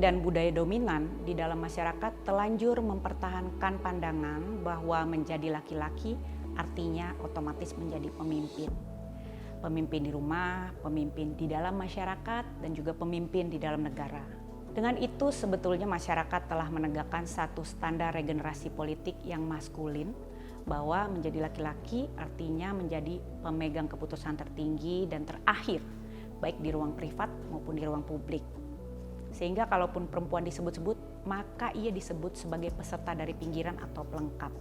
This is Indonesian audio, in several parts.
dan budaya dominan di dalam masyarakat telanjur mempertahankan pandangan bahwa menjadi laki-laki artinya otomatis menjadi pemimpin. Pemimpin di rumah, pemimpin di dalam masyarakat, dan juga pemimpin di dalam negara. Dengan itu sebetulnya masyarakat telah menegakkan satu standar regenerasi politik yang maskulin, bahwa menjadi laki-laki artinya menjadi pemegang keputusan tertinggi dan terakhir, baik di ruang privat maupun di ruang publik. Sehingga kalaupun perempuan disebut-sebut, maka ia disebut sebagai peserta dari pinggiran atau pelengkap,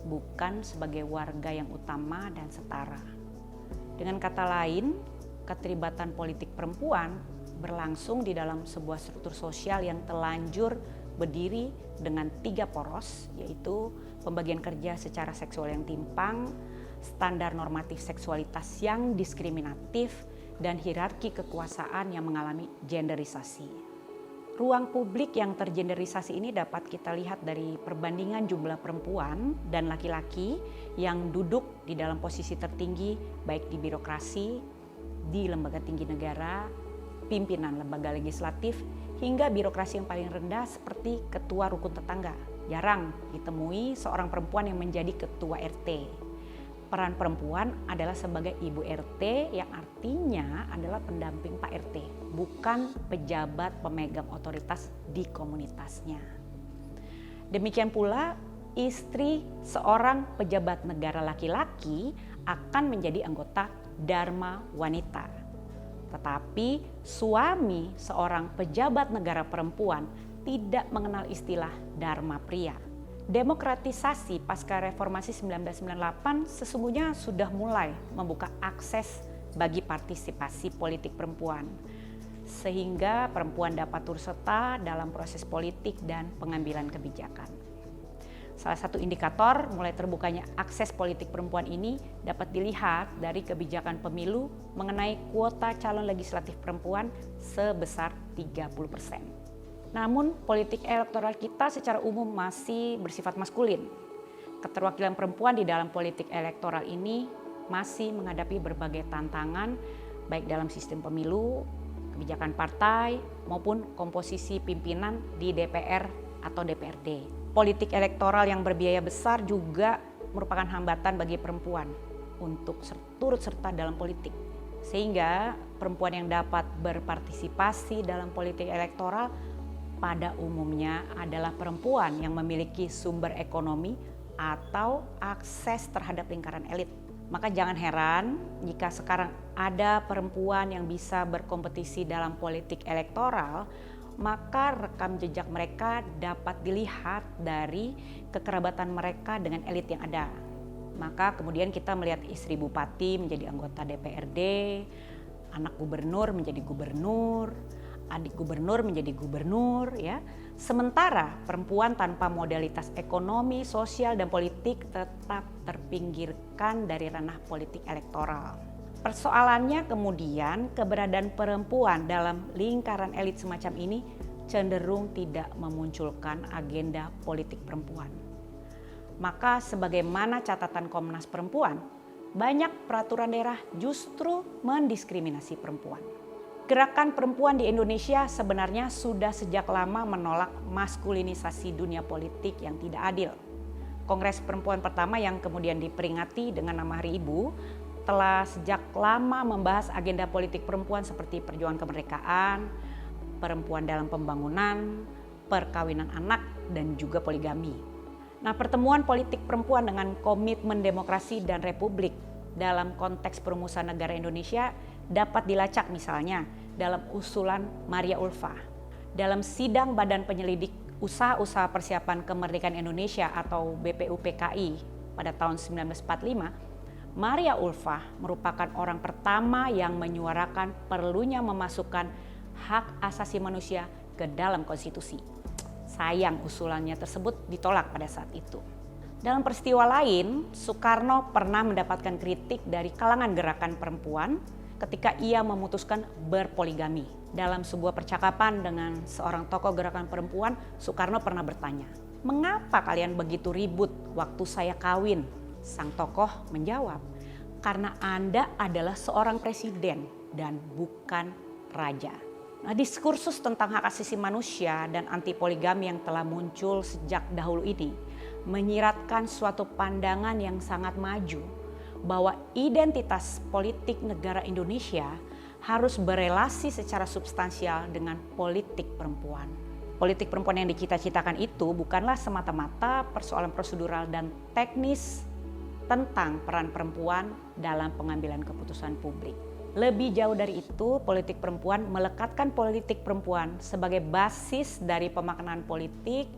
bukan sebagai warga yang utama dan setara. Dengan kata lain, keterlibatan politik perempuan berlangsung di dalam sebuah struktur sosial yang telanjur berdiri dengan 3 poros, yaitu pembagian kerja secara seksual yang timpang, standar normatif seksualitas yang diskriminatif, dan hierarki kekuasaan yang mengalami genderisasi. Ruang publik yang tergenderisasi ini dapat kita lihat dari perbandingan jumlah perempuan dan laki-laki yang duduk di dalam posisi tertinggi, baik di birokrasi, di lembaga tinggi negara, pimpinan lembaga legislatif, hingga birokrasi yang paling rendah seperti ketua rukun tetangga. Jarang ditemui seorang perempuan yang menjadi ketua RT. Peran perempuan adalah sebagai ibu RT yang artinya adalah pendamping Pak RT, bukan pejabat pemegang otoritas di komunitasnya. Demikian pula istri seorang pejabat negara laki-laki akan menjadi anggota Dharma Wanita. Tetapi suami seorang pejabat negara perempuan tidak mengenal istilah Dharma Pria. Demokratisasi pasca reformasi 1998 sesungguhnya sudah mulai membuka akses bagi partisipasi politik perempuan, sehingga perempuan dapat turut serta dalam proses politik dan pengambilan kebijakan. Salah satu indikator mulai terbukanya akses politik perempuan ini dapat dilihat dari kebijakan pemilu mengenai kuota calon legislatif perempuan sebesar 30%. Namun politik elektoral kita secara umum masih bersifat maskulin. Keterwakilan perempuan di dalam politik elektoral ini masih menghadapi berbagai tantangan baik dalam sistem pemilu, kebijakan partai maupun komposisi pimpinan di DPR atau DPRD. Politik elektoral yang berbiaya besar juga merupakan hambatan bagi perempuan untuk turut serta dalam politik. Sehingga perempuan yang dapat berpartisipasi dalam politik elektoral pada umumnya adalah perempuan yang memiliki sumber ekonomi atau akses terhadap lingkaran elit. Maka jangan heran jika sekarang ada perempuan yang bisa berkompetisi dalam politik elektoral, maka rekam jejak mereka dapat dilihat dari kekerabatan mereka dengan elit yang ada. Maka kemudian kita melihat istri bupati menjadi anggota DPRD, anak gubernur menjadi gubernur, adik gubernur menjadi gubernur, ya. Sementara perempuan tanpa modalitas ekonomi, sosial, dan politik tetap terpinggirkan dari ranah politik elektoral. Persoalannya kemudian keberadaan perempuan dalam lingkaran elit semacam ini cenderung tidak memunculkan agenda politik perempuan. Maka sebagaimana catatan Komnas Perempuan, banyak peraturan daerah justru mendiskriminasi perempuan. Gerakan perempuan di Indonesia sebenarnya sudah sejak lama menolak maskulinisasi dunia politik yang tidak adil. Kongres Perempuan pertama yang kemudian diperingati dengan nama Hari Ibu telah sejak lama membahas agenda politik perempuan seperti perjuangan kemerdekaan, perempuan dalam pembangunan, perkawinan anak, dan juga poligami. Nah, pertemuan politik perempuan dengan komitmen demokrasi dan republik dalam konteks perumusan negara Indonesia dapat dilacak misalnya dalam usulan Maria Ulfa. Dalam sidang Badan Penyelidik Usaha-Usaha Persiapan Kemerdekaan Indonesia atau BPUPKI pada tahun 1945, Maria Ulfa merupakan orang pertama yang menyuarakan perlunya memasukkan hak asasi manusia ke dalam konstitusi. Sayang usulannya tersebut ditolak pada saat itu. Dalam peristiwa lain, Soekarno pernah mendapatkan kritik dari kalangan gerakan perempuan ketika ia memutuskan berpoligami. Dalam sebuah percakapan dengan seorang tokoh gerakan perempuan, Soekarno pernah bertanya, "Mengapa kalian begitu ribut waktu saya kawin?" Sang tokoh menjawab, "Karena Anda adalah seorang presiden dan bukan raja." Nah, diskursus tentang hak asasi manusia dan anti poligami yang telah muncul sejak dahulu ini menyiratkan suatu pandangan yang sangat maju bahwa identitas politik negara Indonesia harus berelasi secara substansial dengan politik perempuan. Politik perempuan yang dicita-citakan itu bukanlah semata-mata persoalan prosedural dan teknis tentang peran perempuan dalam pengambilan keputusan publik. Lebih jauh dari itu, politik perempuan melekatkan politik perempuan sebagai basis dari pemaknaan politik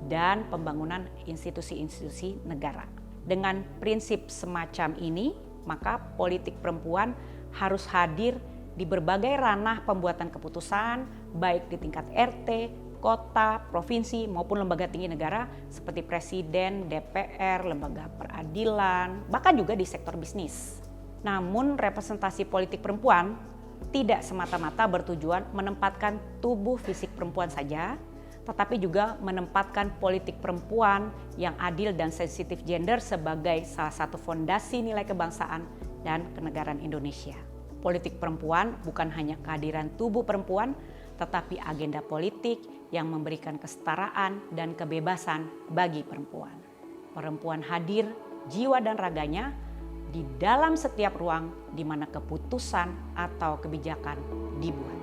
dan pembangunan institusi-institusi negara. Dengan prinsip semacam ini, maka politik perempuan harus hadir di berbagai ranah pembuatan keputusan, baik di tingkat RT, kota, provinsi, maupun lembaga tinggi negara seperti presiden, DPR, lembaga peradilan, bahkan juga di sektor bisnis. Namun representasi politik perempuan tidak semata-mata bertujuan menempatkan tubuh fisik perempuan saja, tetapi juga menempatkan politik perempuan yang adil dan sensitif gender sebagai salah satu fondasi nilai kebangsaan dan kenegaraan Indonesia. Politik perempuan bukan hanya kehadiran tubuh perempuan, tetapi agenda politik yang memberikan kesetaraan dan kebebasan bagi perempuan. Perempuan hadir jiwa dan raganya di dalam setiap ruang di mana keputusan atau kebijakan dibuat.